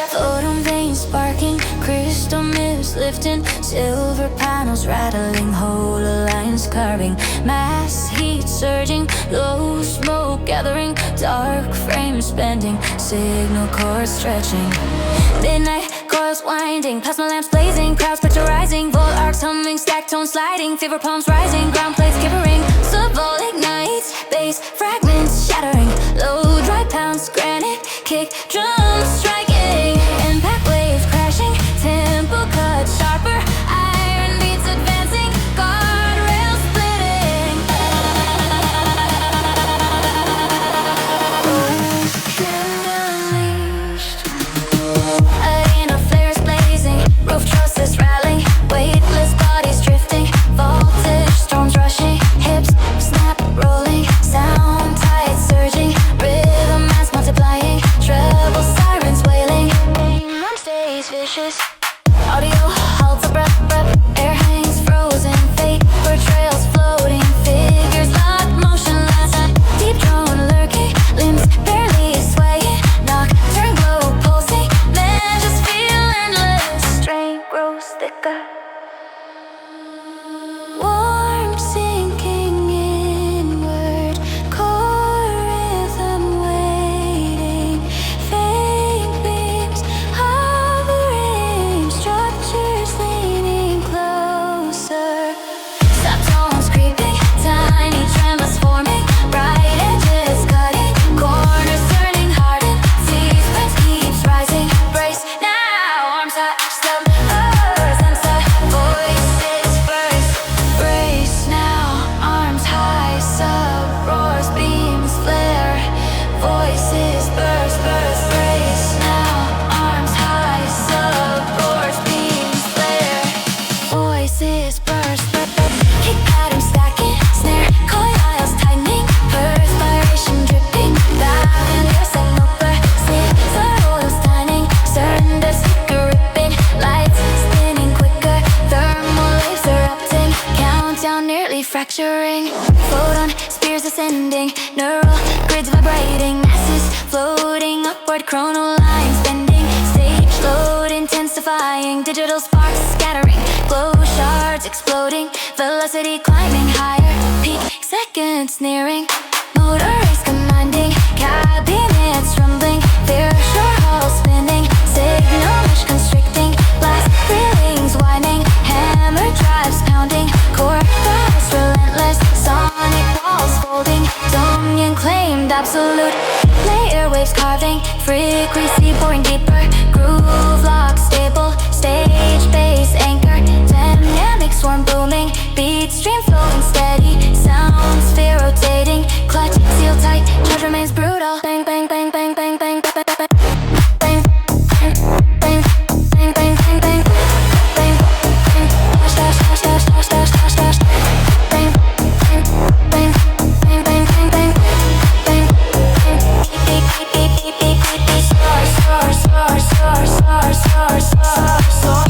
Photon veins sparking, crystal mist lifting, silver panels rattling, whole lines carving, mass heat surging, low smoke gathering, dark frames bending, signal cords stretching, midnight coils winding, plasma lamps blazing, crowds picturizing, volt arcs humming, stack tones sliding, fever palms rising, ground plates quivering, subvol ignites, bass fragments shattering, low dry pounds, granite kick, drums striking, impact wave crashing, tempo cut sharper, iron beats advancing, guardrails splitting. Ocean unleashed, arena flares blazing, roof trusses rattling, weightless bodies drifting, voltage storms rushing, hips snap rolling, sound tides surging, rhythm mass multiplying, treble sirens wailing, on stage vicious, audio halts abrupt, air hangs frozen, fate portrayals floating, figures locked motionless, deep drone lurking, limbs barely swaying, nocturne glow pulsing, measures feel endless, strain grows thicker, warm sinking inward, core rhythm waiting, faint beams hovering, structures leaning closer, subtones creeping, tiny tremors forming, bright edges cutting, corners turning hardened, sequence keeps rising, brace now, arms touch slumbers, answer voices burst, brace now, arms high, sub roars, beams flare, voices burst, brace now, arms high, sub roars, beams flare, voices burst, kick pattern stacking, snare coils tightening, perspiration dripping, lavender saloper, scissor oils tanning, surrender sticker ripping, lights spinning quicker, thermal waves erupting, countdown nearly fracturing, photon spears ascending, neural grids vibrating, masses floating upward, chrono lines bending, stage load intensifying, digital sparks scattering, glow shards exploding, velocity climbing higher, peak seconds nearing, motor race commanding, cabinets rumbling, fear shore hull spinning, signal mesh constricting, blast feelings whining, hammer drives pounding, core thrust relentless, sonic walls folding, dominion claimed absolute, layer waves carving, frequency pouring deeper, groove lock stable, stage bass anchor, dynamic swarm booming, beat stream flowing steady, sound sphere rotating, clutch seal tight, charge remains brutal, bang bang bang bang bang bang bang bang bang bang bang bang bang bang bang bang, dash dash dash dash dash dash dash, bang bang bang bang bang bang bang bang bang, beep beep beep beep beep beep beep, soar soar soar soar soar soar soar soar.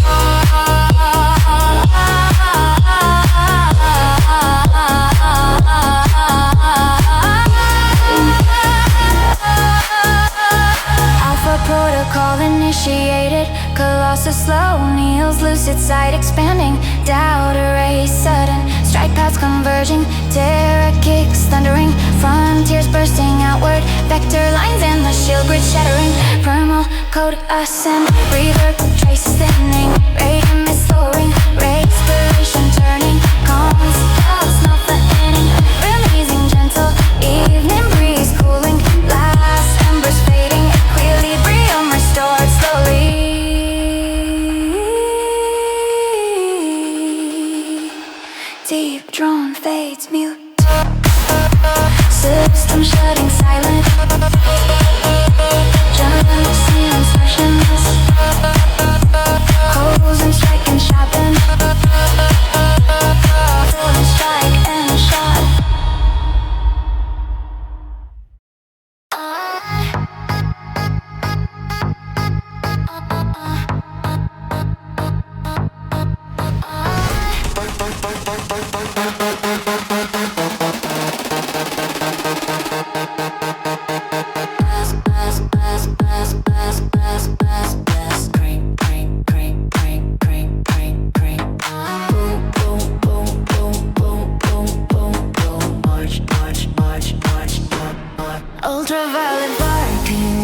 Alpha protocol initiated, colossus slow, kneels lucid sight expanding, doubt erase sudden, strike paths converging, terror kicks thundering, frontiers bursting outward, vector lines in the shield grid shattering, primal code ascend, reverb traces thinning, radium is soaring, respiration turning, calms doves not the inning, releasing gentle, evening breeze cooling, last embers fading, equilibrium restored slowly, deep drone fades mute, system shutting silent, jumps in insertionless, hose and strike and sharpen,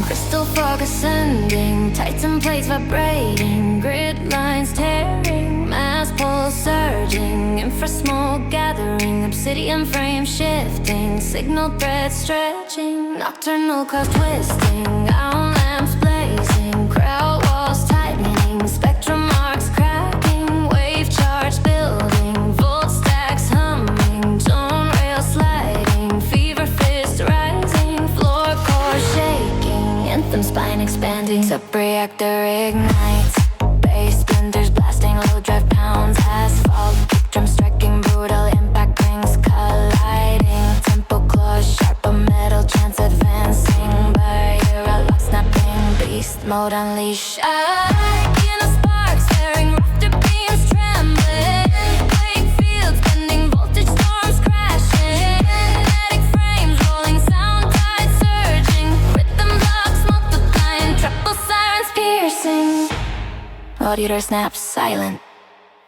Crystal fog ascending, Titan plates vibrating, grid lines tearing, mass pulse surging, infrasmoke gathering, obsidian frame shifting, signal threads stretching, nocturnal clouds twisting, owl lamps blazing, crowd walls tightening, spectrum marks cracking, wave charge building, volt stacks humming, zone rail sliding, fever fist rising, floor core shaking, anthem spine expanding, sub-reactor ignites, bass splinters blasting, low drive pounds, asphalt, kick drum striking, brutal impact rings colliding, tempo claws sharp, a metal chance advancing, barrier a lock snapping, beast mode unleash. Sparks flaring, rafter beams trembling, quake fields bending, voltage storms crashing, kinetic frames rolling, sound tides surging, rhythm blocks multiplying, triple sirens piercing. Auditor snaps silent,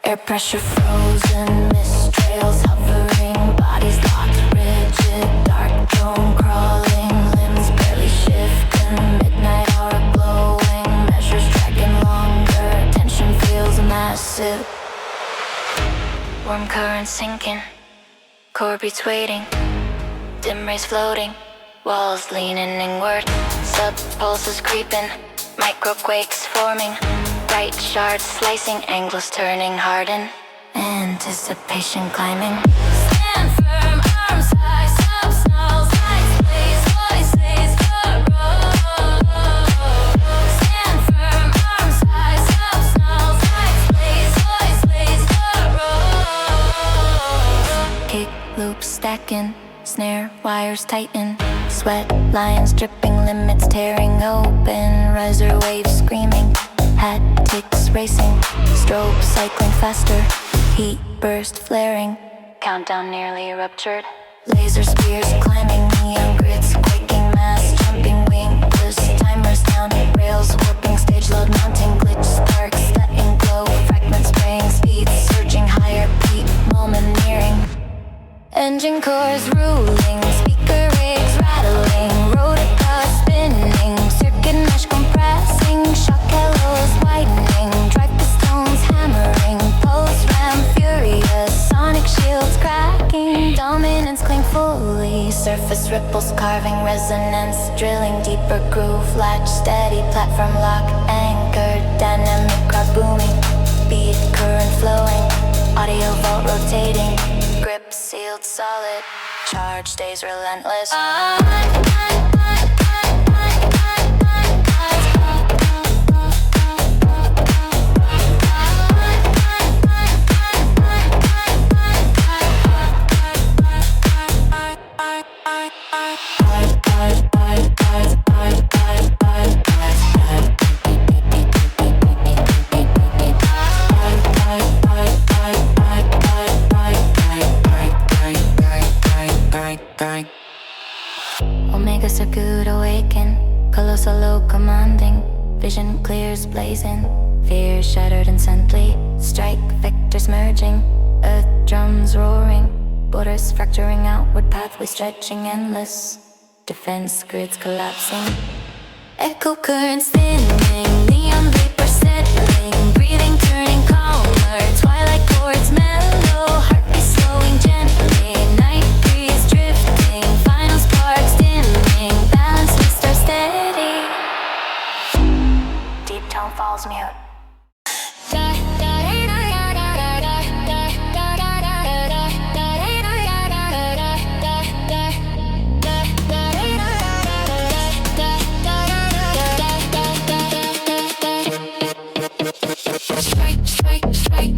air pressure frozen, mist trails hovering, bodies locked rigid, dark dome crawling, limbs barely shifting, midnight aura glowing, measures dragging longer, tension feels massive. Warm currents sinking, core beats waiting, dim rays floating, walls leaning inward, sub-pulses creeping, microquakes forming, bright shards slicing, angles turning harden, anticipation climbing. Stand firm, arms high, sub-snarls, lights blaze, voices corrode. Stand firm, arms high, sub-snarls, lights blaze, voices corrode. Kick loops stacking, snare wires tighten, sweat lines dripping, limits tearing open, riser waves screaming, hat ticks racing, strobe cycling faster, heat burst flaring, countdown nearly ruptured, laser spears climbing, neon grids quaking, mass jumping, wingless timers down, rails warping, stage load mounting, glitch sparks letting glow, fragments spraying, speed surging higher, peak moment nearing, engine cores ruling, speaker rigs rattling, rotor cars spinning, circuit mesh compressing, shock halos widening, drive pistons hammering, pulse ram furious, sonic shields cracking, dominance cling fully, surface ripples carving resonance, drilling deeper groove, latch steady, platform lock, anchored, dynamic crowd booming, beat current flowing, audio vault rotating, grip sealed solid, charge stays relentless. Omega circuit awaken, colossal low commanding, vision clears blazing, fear shattered instantly, strike vectors merging, earth drums roaring, borders fracturing outward, pathways stretching endless, defense grids collapsing, echo currents thinning, neon vapor settling, breathing turning calmer, twilight chords mellow, heartbeat slowing gently, night breeze drifting, final sparks dimming, balance we start steady, deep tone falls mute. Strike, strike, strike,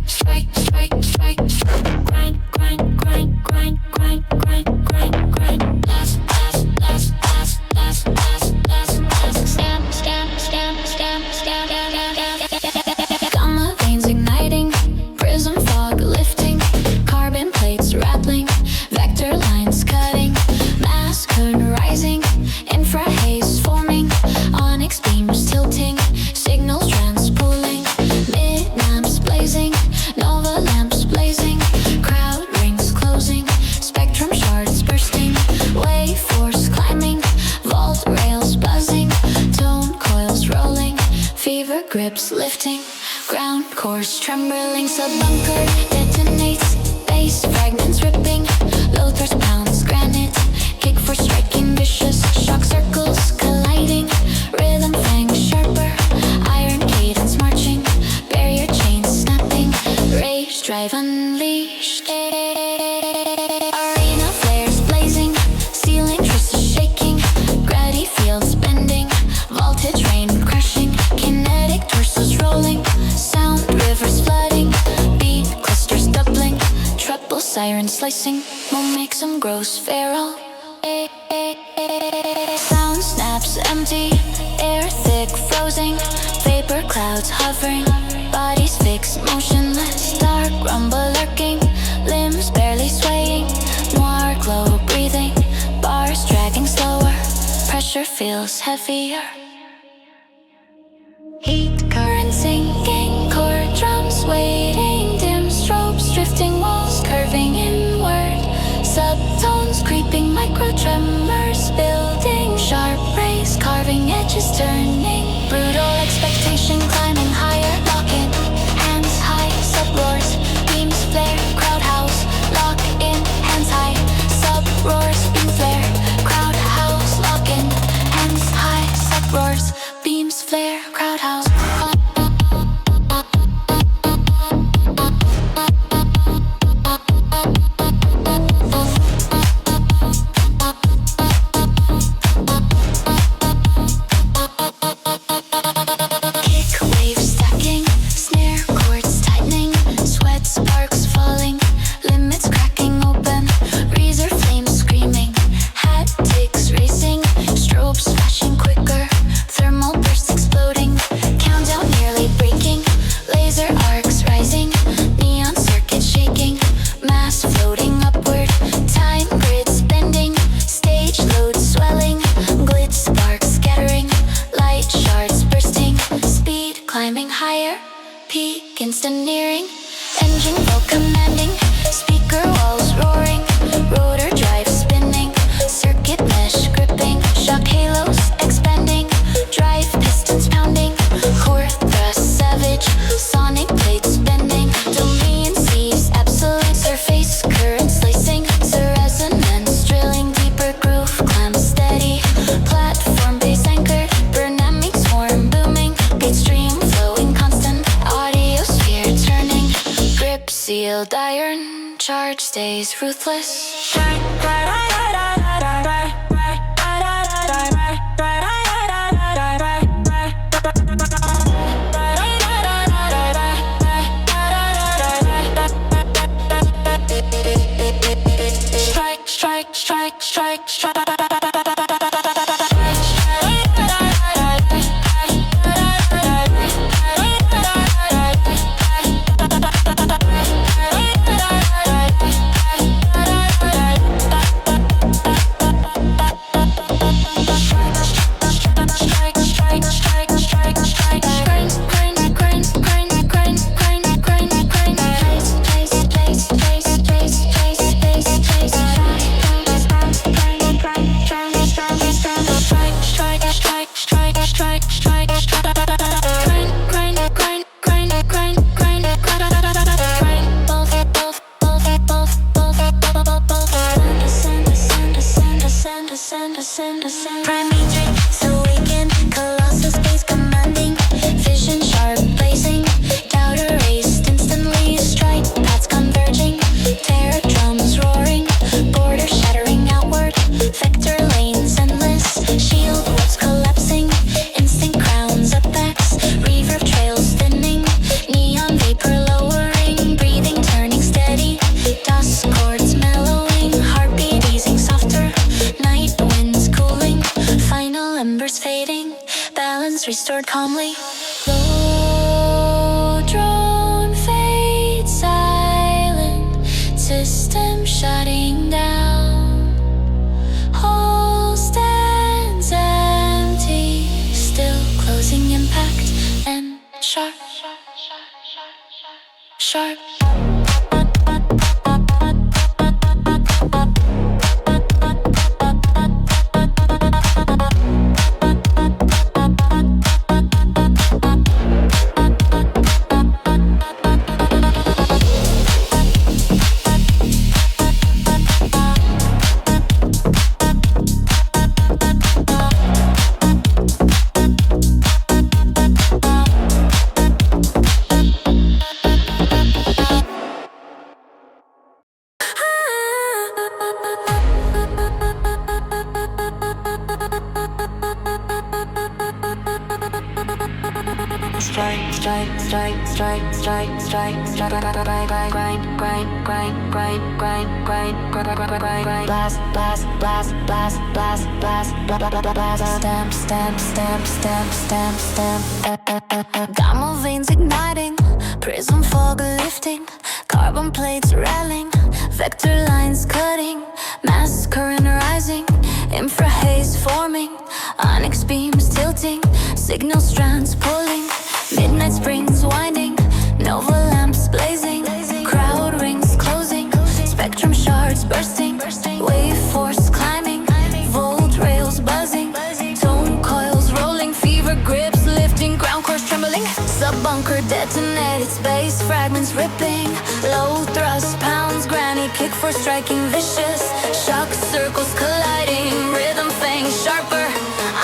strike, strike, strike, strike. Grind, grind, grind, grind, grind, grind, grind, grind. Last, last, last, last, last, last, last, last. Stamp, stamp, stamp, stamp, stamp, stamp, stamp. grips lifting, ground cores trembling, sub-bunker detonates, bass fragments ripping, load burst pounds granite, kick for striking vicious, shock circles colliding, rhythm fangs sharper, iron cadence marching, barrier chains snapping, rage drive unleashed, arena flares blazing, ceiling trusses shaking, gravity fields bending, voltage rain crashing, kinetic torsos rolling, sound rivers flooding, beat clusters doubling, treble siren slicing, momentum grows feral, sound snaps empty, air thick frozen, vapor clouds hovering, bodies fixed motionless, dark rumble lurking, limbs barely swaying, noir glow breathing, bars dragging slower, pressure feels heavier, heat current sinking, core drums waiting, dim strobes drifting, walls curving inward, subtones creeping, micro tremors building, sharp rays carving, edges turning, brutal expectation climbing higher, lock in, hands high, sub roars, beams flare, crowd house, lock in, hands high, sub roars, beam flare, crowd house, lock in, hands high, sub roars, beams flare, crowd house. Climbing higher, peak instant nearing, engine flow commanding, speaker walls roaring, rotor drive spinning, circuit mesh gripping, shock halos expanding, drive pistons pounding, core thrust savage, sonic plates bending, domain seas absolute, surface current slicing, resonance drilling, deeper groove clamp steady, platform base anchored, dynamic swarm booming, gate stream sealed iron, charge stays ruthless. Strike, strike, strike, strike. Prime matrix awakened, colossal space commanding, vision sharp blazing, doubt erased instantly, strike paths converging, terror drums roaring, border shattering outward, vector lanes endless, shield webs collapsing, instinct crowns up backs, reverb trails thinning, neon vapor lowering, breathing turning steady, dust chords mellowing, heartbeat easing softer, night winds cooling, final embers fading, balance restored calmly. Low drone fades silent, system shutting down, whole stands empty, still closing impact and sharp, sharp. Diamond veins igniting, prism fog lifting, carbon plates rattling, vector lines cutting, mass current rising, infra haze forming, onyx beams tilting, signal strands pulling, midnight springs winding, nova lamps blazing, crowd rings closing, spectrum shards bursting, wave force climbing, volt rails buzzing, tone coils rolling, fever grips lifting, ground cores trembling, sub-bunker detonated, space fragments ripping, low thrust pounds, granny kick for striking vicious, shock circles colliding, rhythm fangs sharper,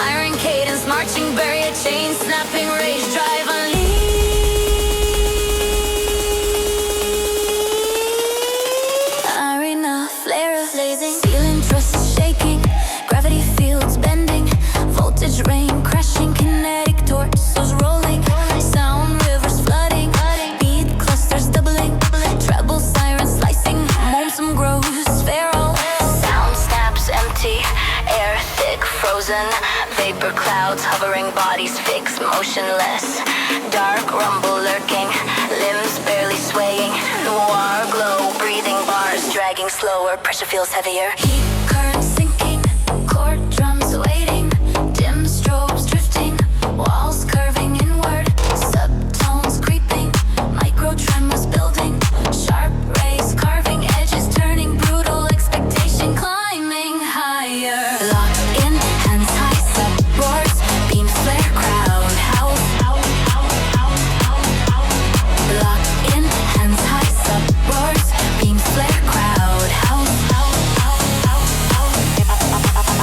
iron cadence marching, barrier chain snapping, rage drive unleashed. Arena flare blazing, ceiling trusses shaking, gravity fields bending, voltage rain crashing, kinetic torsos rolling, sound rivers flooding, beat clusters doubling, treble sirens slicing, momentum grows feral, sound snaps empty, air thick frozen, vapor clouds hovering, bodies fixed motionless, dark rumble lurking, limbs barely swaying, noir glow breathing, bars dragging slower, pressure feels heavier, heat current sinking, chord drums waiting, dim strobes drifting, walls curving inward, subtones creeping, micro tremors building, sharp rays carving, edges turning, brutal expectation climbing higher, locked in hands high, sub roars, beams flare, crowd howl, locked in hands high, sub roars, beams flare, crowd howl,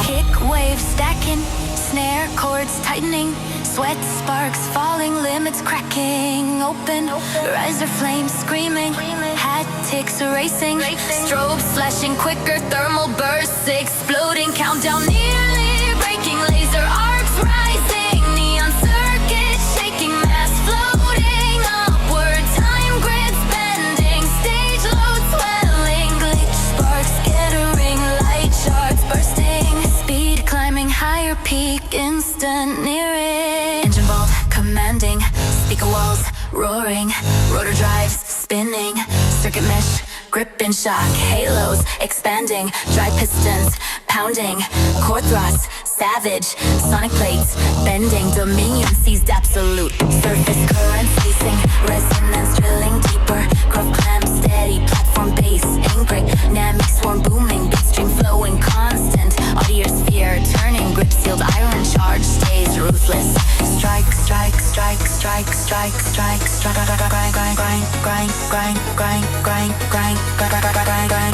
kick waves stacking, snare chords tightening, sweat sparks falling, limits cracking open, riser flames screaming, hat ticks racing, strobes flashing quicker, thermal bursts exploding, countdown nearly breaking, laser arcs rising, neon circuits shaking, mass floating upward, time grids bending, stage load swelling, glitch sparks skittering, light shards bursting, speed climbing higher, peak instant nearing, engine vault commanding, speaker walls roaring, rotor drives spinning, circuit mesh grip and shock, halos expanding, dry pistons pounding, core thrusts savage, sonic plates bending, dominion seized absolute, surface currents racing, resonance drilling deeper, groove clamp steady, platform bass angry, dynamic swarm booming, beat stream flowing constant, audio sphere turning, grip sealed iron charge stays ruthless, strike, strike, strike, strike, strike, strike, strike, grind, grind, grind, grind, grind, grind, grind, grind,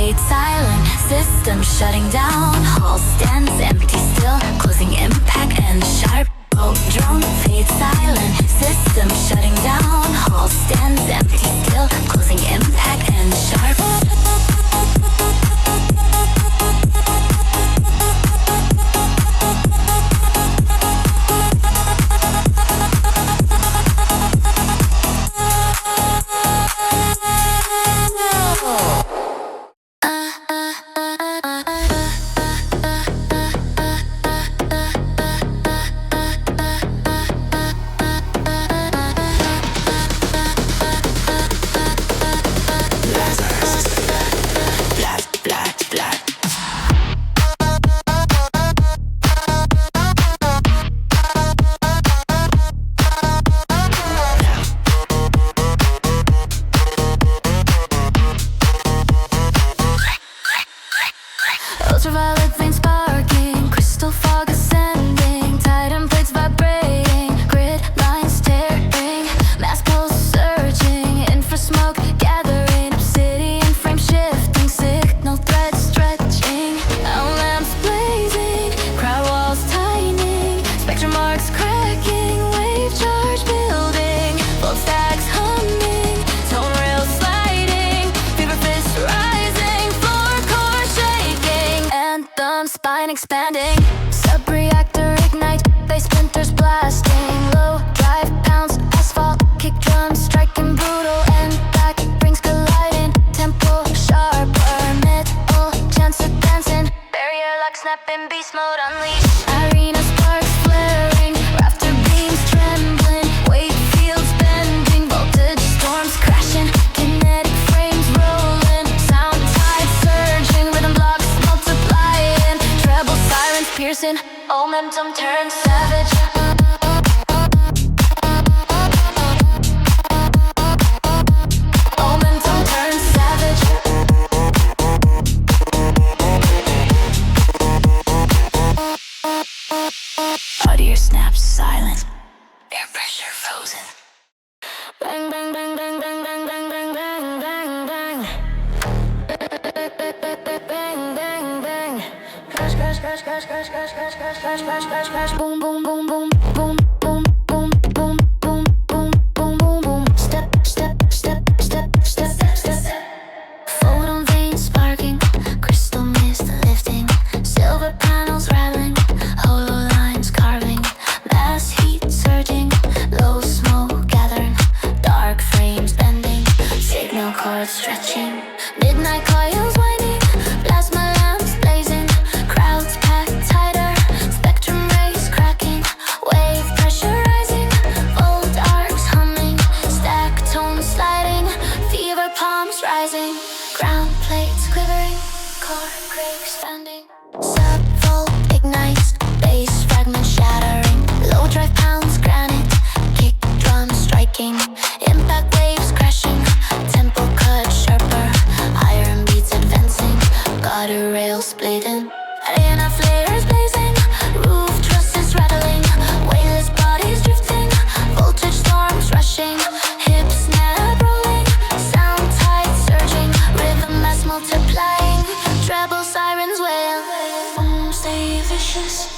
fade silent, system shutting down, hall stands empty still, closing impact and sharp. Drone fade silent, system shutting down, hall stands empty still, closing impact and sharp. snaps silent, air pressure frozen. Bang bang bang bang bang bang bang bang bang bang bang bang bang. Crash crash crash crash crash crash crash crash crash crash crash crash. Boom boom boom boom boom boom boom boom boom boom boom boom boom. Step step step step step step step. Photon veins sparking, crystal mist lifting, silver panels rattling, hollow lines carving, mass heat surging, low smoke gathering, dark frames bending, signal cords stretching, midnight coils winding, plasma lamps blazing, crowds packed tighter, spectrum rays cracking, wave pressure rising, volt arcs humming, stack tones sliding, fever palms rising, ground plates quivering, core gray expanding, subvolt ignites, bass fragments shattering, low drive pounds granite, kick drums striking, impact waves crashing, tempo cut sharper, iron beats advancing, gutter rails splitting, arena flares blazing, roof trusses rattling, weightless bodies drifting, voltage storms rushing, hips snap rolling, sound tides surging, rhythm mass multiplying, treble sirens wail. Stay vicious,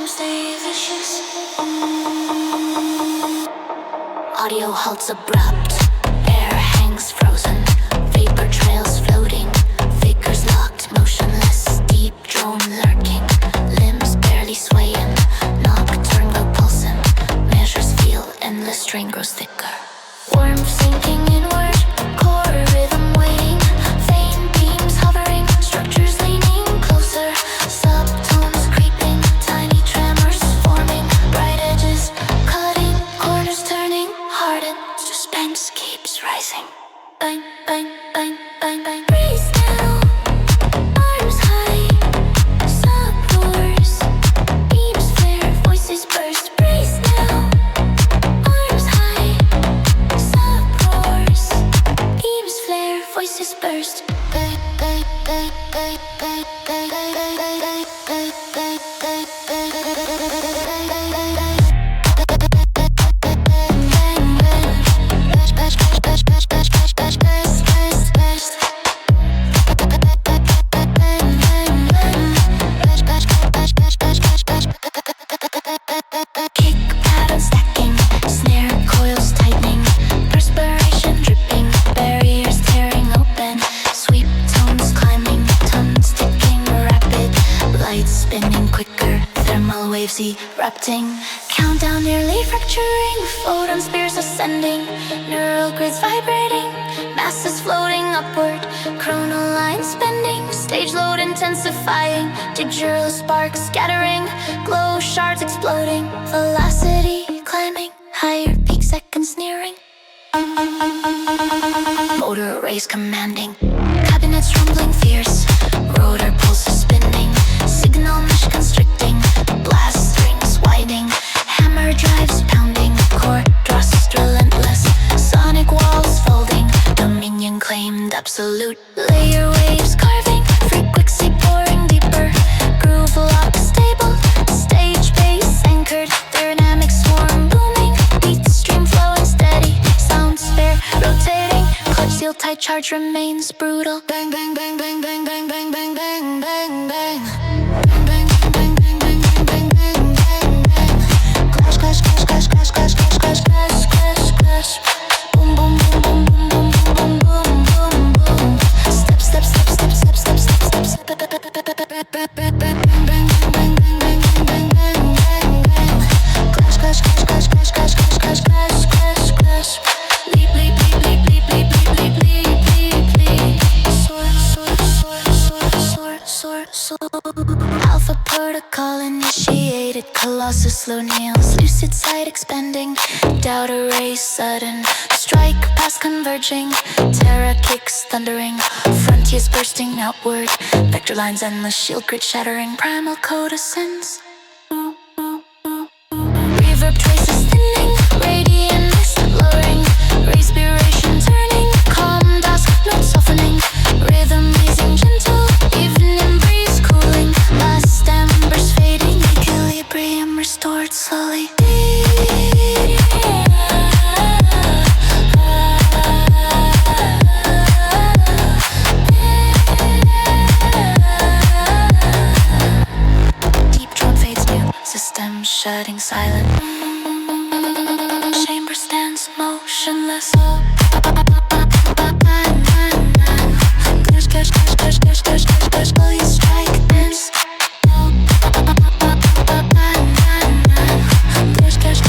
stay vicious. Audio halts abrupt, air hangs frozen, vapor trails floating, figures locked motionless, deep drone lurking, limbs barely swaying, nocturne glow pulsing, measures feel endless, strain grows thicker. Warmth sinking inward, core rhythm waiting, vein beams hovering, structures leaning closer, subtones creeping, tiny tremors forming, bright edges cutting, corners turning, hardened, suspense keeps rising. Bang, bang, bang, bang, bang. Breeze now, arms high, sub roars, beams flare, voices burst. Breeze now, arms high, sub roars, beams flare, voices burst. Bang, bang, bang, bang, bang, bang, bang, bang, bang, bang, bang, bang, bang, bang, bang, bang, bang. Kick pattern stacking, snare coils tightening, perspiration dripping, barriers tearing open, sweep tones climbing, tons ticking rapid, lights spinning quicker, thermal waves erupting, countdown nearly fracturing, photon spears ascending, neural grids vibrating, masses floating upward, chrono lines bending, stage load intensifying, digital sparks scattering, glow shards exploding, velocity climbing, higher peak seconds nearing, motor race commanding, cabinets rumbling fierce, rotor pulses spinning, signal mesh constricting, blast strings widening, hammer drives pounding, core thrust relentless, sonic walls folding, dominion claimed absolute, layer waves carving, frequency pouring deeper, groove lock stable, stage bass anchored, dynamic swarm booming, beat stream flowing steady, sound sphere rotating, clutch seal tight charge remains brutal. Bang bang bang bang bang bang bang bang bang bang bang. Bang bang bang bang bang bang bang bang bang. Clash clash clash clash clash clash clash clash clash clash clash. Boom boom boom boom boom boom boom boom boom. Step step step step step step step step. Bang bang bang bang bang bang bang bang bang. Clash clash clash clash clash clash clash clash clash clash clash. Leap leap leap leap leap leap leap leap leap leap. Soar soar soar soar soar soar soar. Alpha protocol initiated, colossus slow nails, lucid sight expanding, doubt array sudden, strike past converging, terra kicks thundering, frontiers bursting outward, vector lines endless, shield grid shattering, primal code ascends. Reverb traces thinning, radiant mist lowering, respiration turning, calm dusk notes softening, rhythm easing gentle, evening breeze cooling, last embers fading, equilibrium restored slow. slowly. Deep drop fades new, system shutting silent. Chamber stands motionless. Please strike ends. Cash,